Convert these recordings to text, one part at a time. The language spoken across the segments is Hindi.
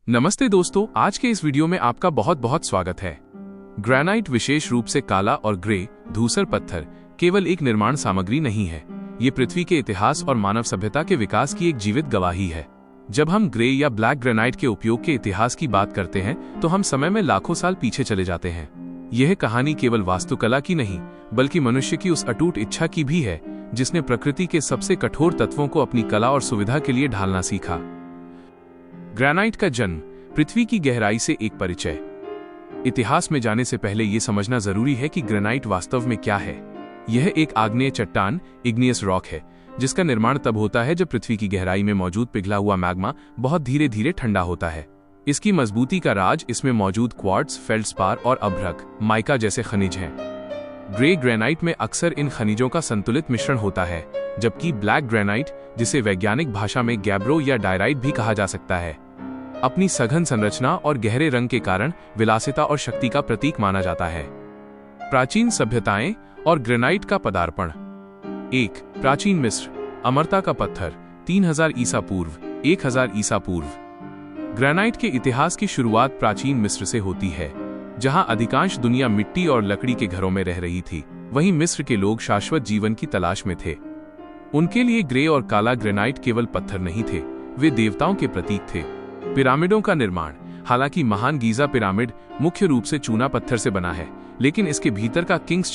नमस्ते दोस्तों, आज के इस वीडियो में आपका बहुत बहुत स्वागत है। ग्रेनाइट विशेष रूप से काला और ग्रे धूसर पत्थर केवल एक निर्माण सामग्री नहीं है, ये पृथ्वी के इतिहास और मानव सभ्यता के विकास की एक जीवित गवाही है। जब हम ग्रे या ब्लैक ग्रेनाइट के उपयोग के इतिहास की बात करते हैं तो हम समय में लाखों साल पीछे चले जाते हैं। यह कहानी केवल वास्तुकला की नहीं, बल्कि मनुष्य की उस अटूट इच्छा की भी है जिसने प्रकृति के सबसे कठोर तत्वों को अपनी कला और सुविधा के लिए ढालना सीखा। ग्रेनाइट का जन्म, पृथ्वी की गहराई से एक परिचय। इतिहास में जाने से पहले यह समझना जरूरी है कि ग्रेनाइट वास्तव में क्या है। यह एक आग्नेय चट्टान, इग्नियस रॉक है, जिसका निर्माण तब होता है जब पृथ्वी की गहराई में मौजूद पिघला हुआ मैग्मा बहुत धीरे धीरे ठंडा होता है। इसकी मजबूती का राज इसमें मौजूद क्वार्ट्ज, फेल्डस्पार और अभ्रक, माइका जैसे खनिज हैं। ग्रे ग्रेनाइट में अक्सर इन खनिजों का संतुलित मिश्रण होता है, जबकि ब्लैक ग्रेनाइट, जिसे वैज्ञानिक भाषा में गैब्रो या डायराइट भी कहा जा सकता है, अपनी सघन संरचना और गहरे रंग के कारण विलासिता और शक्ति का प्रतीक माना जाता है। प्राचीन सभ्यताएं और ग्रेनाइट का पदार्पण। 1. प्राचीन मिस्र, अमरता का पत्थर, 3000 ईसा पूर्व, 1000 ईसा पूर्व। ग्रेनाइट के इतिहास की शुरुआत प्राचीन मिस्र से होती है, जहां अधिकांश दुनिया मिट्टी और लकड़ी के घरों में रह रही थी। वहीं मिस्र के लोग शाश्वत जीवन की तलाश में थे। उनके लिए ग्रे और काला ग्रेनाइट केवल पत्थर नहीं थे, वे देवताओं के प्रतीक थे। पिरामिडों का निर्माण। हालांकि महान गीजा पिरामिड मुख्य रूप से चूना पत्थर से बना है, लेकिन इसके भीतर का किंग्स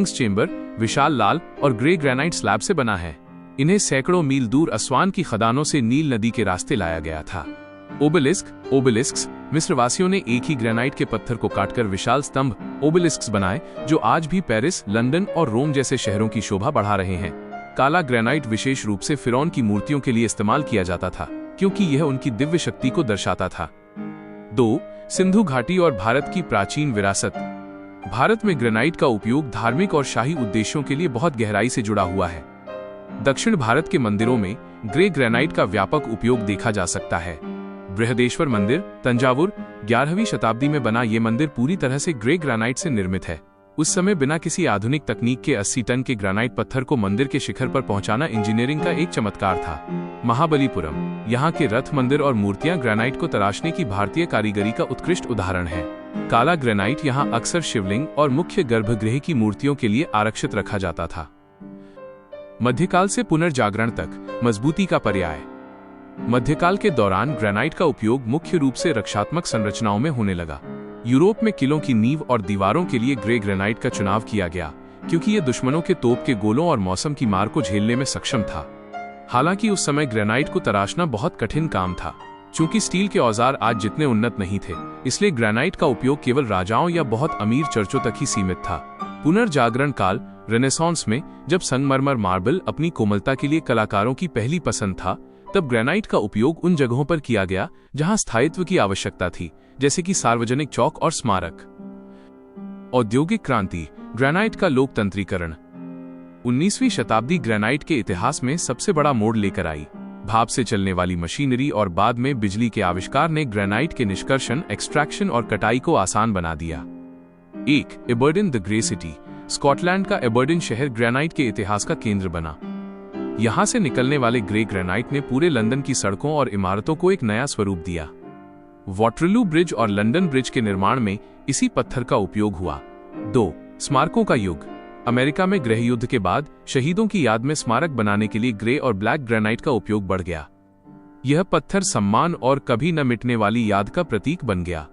चेंबर विशाल लाल और ग्रे ग्रेनाइट स्लैब से बना है। इन्हें सैकड़ों मील दूर अस्वान की खदानों से नील नदी के रास्ते लाया गया था। ओबेलिस्क्स, मिस्रवासियों ने एक ही ग्रेनाइट के पत्थर को काटकर विशाल स्तंभ ओबेलिस्क्स बनाए, जो आज भी पेरिस, लंदन और रोम जैसे शहरों की शोभा बढ़ा रहे हैं। काला ग्रेनाइट विशेष रूप से फिरौन की मूर्तियों के लिए इस्तेमाल किया जाता था, क्योंकि यह उनकी दिव्य शक्ति को दर्शाता था। 2. सिंधु घाटी और भारत की प्राचीन विरासत। भारत में ग्रेनाइट का उपयोग धार्मिक और शाही उद्देश्यों के लिए बहुत गहराई से जुड़ा हुआ है। दक्षिण भारत के मंदिरों में ग्रे ग्रेनाइट का व्यापक उपयोग देखा जा सकता है। बृहदेश्वर मंदिर, तंजावुर, 11वीं शताब्दी में बना ये मंदिर पूरी तरह से ग्रे ग्रेनाइट से निर्मित है। उस समय बिना किसी आधुनिक तकनीक के 80 टन के ग्रेनाइट पत्थर को मंदिर के शिखर पर पहुंचाना इंजीनियरिंग का एक चमत्कार था। महाबलीपुरम, यहाँ के रथ मंदिर और मूर्तियां ग्रेनाइट को तराशने की भारतीय कारीगरी का उत्कृष्ट उदाहरण है। काला ग्रेनाइट यहाँ अक्सर शिवलिंग और मुख्य गर्भगृह की मूर्तियों के लिए आरक्षित रखा जाता था। मध्यकाल से पुनर्जागरण तक मजबूती का पर्याय। मध्यकाल के दौरान ग्रेनाइट का उपयोग मुख्य रूप से रक्षात्मक संरचनाओं में होने लगा। यूरोप में किलों की नींव और दीवारों के लिए ग्रे ग्रेनाइट का चुनाव किया गया, क्योंकि यह दुश्मनों के तोप के गोलों और मौसम की मार को झेलने में सक्षम था। हालांकि उस समय ग्रेनाइट को तराशना बहुत कठिन काम था। चूंकि स्टील के औजार आज जितने उन्नत नहीं थे, इसलिए ग्रेनाइट का उपयोग केवल राजाओं या बहुत अमीर चर्चों तक ही सीमित था। पुनर्जागरण काल, रेनेसांस में, जब संगमरमर मार्बल अपनी कोमलता के लिए कलाकारों की पहली पसंद था, तब ग्रेनाइट का उपयोग उन जगहों पर किया गया जहां स्थायित्व की आवश्यकता थी, जैसे कि सार्वजनिक चौक और स्मारक। औद्योगिक क्रांति, ग्रेनाइट का लोकतंत्रीकरण। 19वीं शताब्दी ग्रेनाइट के इतिहास में सबसे बड़ा मोड़ लेकर आई। भाप से चलने वाली मशीनरी और बाद में बिजली के आविष्कार ने ग्रेनाइट के निष्कर्षण, एक्सट्रैक्शन और कटाई को आसान बना दिया। 1. Aberdeen the grey city. Scotland का एबरडीन शहर ग्रेनाइट के इतिहास का केंद्र बना। यहां से निकलने वाले ग्रे ग्रेनाइट ने पूरे लंदन की सड़कों और इमारतों को एक नया स्वरूप दिया। वाटरलू ब्रिज और लंदन ब्रिज के निर्माण में इसी पत्थर का उपयोग हुआ। 2. स्मारकों का युग। अमेरिका में गृह युद्ध के बाद शहीदों की याद में स्मारक बनाने के लिए ग्रे और ब्लैक ग्रेनाइट का उपयोग बढ़ गया। यह पत्थर सम्मान और कभी न मिटने वाली याद का प्रतीक बन गया।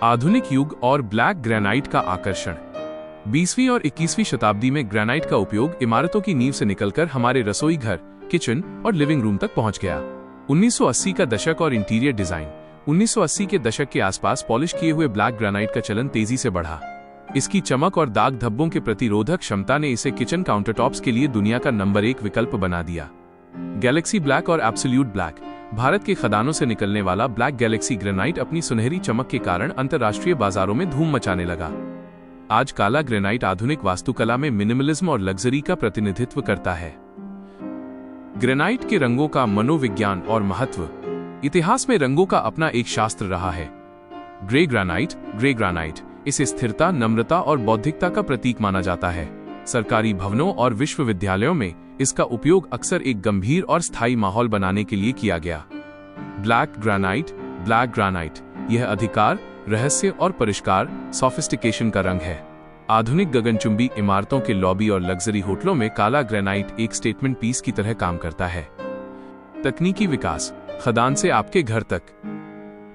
आधुनिक युग और ब्लैक ग्रेनाइट का आकर्षण। 20वीं और 21वीं शताब्दी में ग्रेनाइट का उपयोग इमारतों की नींव से निकलकर हमारे रसोई घर, किचन और लिविंग रूम तक पहुंच गया। 1980 का दशक और इंटीरियर डिजाइन। 1980 के दशक के आसपास पॉलिश किए हुए ब्लैक ग्रेनाइट का चलन तेजी से बढ़ा। इसकी चमक और दाग धब्बों के प्रतिरोधक क्षमता ने इसे किचन काउंटरटॉप्स के लिए दुनिया का नंबर 1 विकल्प बना दिया। गैलेक्सी ब्लैक और एब्सोल्यूट ब्लैक। भारत के खदानों से निकलने वाला ब्लैक गैलेक्सी ग्रेनाइट अपनी सुनहरी चमक के कारण अंतर्राष्ट्रीय बाजारों में धूम मचाने लगा। आज काला ग्रेनाइट आधुनिक वास्तुकला में मिनिमलिज्म और लग्जरी का प्रतिनिधित्व करता है। ग्रेनाइट के रंगों का मनोविज्ञान और महत्व। इतिहास में रंगों का अपना एक शास्त्र रहा है। ग्रे ग्रेनाइट इसे स्थिरता, नम्रता और बौद्धिकता का प्रतीक माना जाता है। सरकारी भवनों और विश्वविद्यालयों में इसका उपयोग अक्सर एक गंभीर और स्थायी माहौल बनाने के लिए किया गया। ब्लैक ग्रेनाइट, यह अधिकार, रहस्य और परिष्कार, सोफिस्टिकेशन का रंग है। आधुनिक गगनचुंबी इमारतों के लॉबी और लग्जरी होटलों में काला ग्रेनाइट एक स्टेटमेंट पीस की तरह काम करता है। तकनीकी विकास, खदान से आपके घर तक।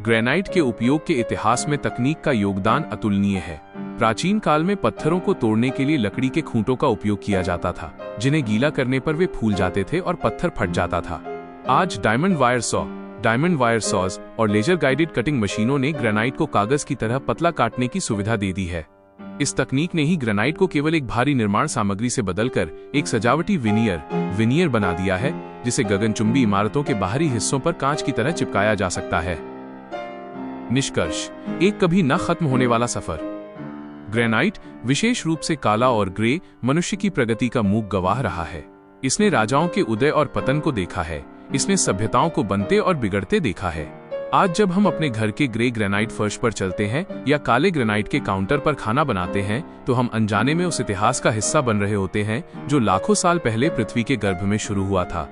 ग्रेनाइट के उपयोग के इतिहास में तकनीक का योगदान अतुलनीय है। प्राचीन काल में पत्थरों को तोड़ने के लिए लकड़ी के खूंटों का उपयोग किया जाता था, जिन्हें गीला करने पर वे फूल जाते थे और पत्थर फट जाता था। आज डायमंड वायर सॉज और लेजर गाइडेड कटिंग मशीनों ने ग्रेनाइट को कागज की तरह पतला काटने की सुविधा दे दी है। इस तकनीक ने ही ग्रेनाइट को केवल एक भारी निर्माण सामग्री से बदलकर एक सजावटी विनियर बना दिया है, जिसे गगनचुंबी इमारतों के बाहरी हिस्सों पर कांच की तरह चिपकाया जा सकता है। निष्कर्ष, एक कभी न खत्म होने वाला सफर। ग्रेनाइट, विशेष रूप से काला और ग्रे, मनुष्य की प्रगति का मूक गवाह रहा है। इसने राजाओं के उदय और पतन को देखा है, इसने सभ्यताओं को बनते और बिगड़ते देखा है। आज जब हम अपने घर के ग्रे ग्रेनाइट फर्श पर चलते हैं या काले ग्रेनाइट के काउंटर पर खाना बनाते हैं, तो हम अनजाने में उस इतिहास का हिस्सा बन रहे होते हैं जो लाखों साल पहले पृथ्वी के गर्भ में शुरू हुआ था।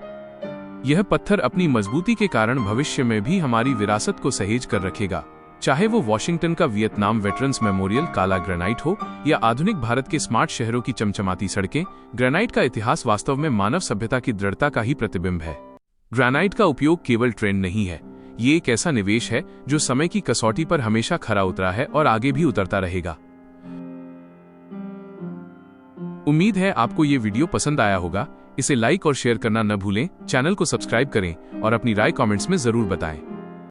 यह पत्थर अपनी मजबूती के कारण भविष्य में भी हमारी विरासत को सहेज कर रखेगा। चाहे वो वॉशिंगटन का वियतनाम वेटरन्स मेमोरियल काला ग्रेनाइट हो या आधुनिक भारत के स्मार्ट शहरों की चमचमाती सड़कें, ग्रेनाइट का इतिहास वास्तव में मानव सभ्यता की दृढ़ता का ही प्रतिबिंब है। ग्रेनाइट का उपयोग केवल ट्रेंड नहीं है, ये एक ऐसा निवेश है जो समय की कसौटी पर हमेशा खरा उतरा है और आगे भी उतरता रहेगा। उम्मीद है आपको ये वीडियो पसंद आया होगा। इसे लाइक और शेयर करना न भूलें, चैनल को सब्सक्राइब करें और अपनी राय कमेंट्स में जरूर बताएं।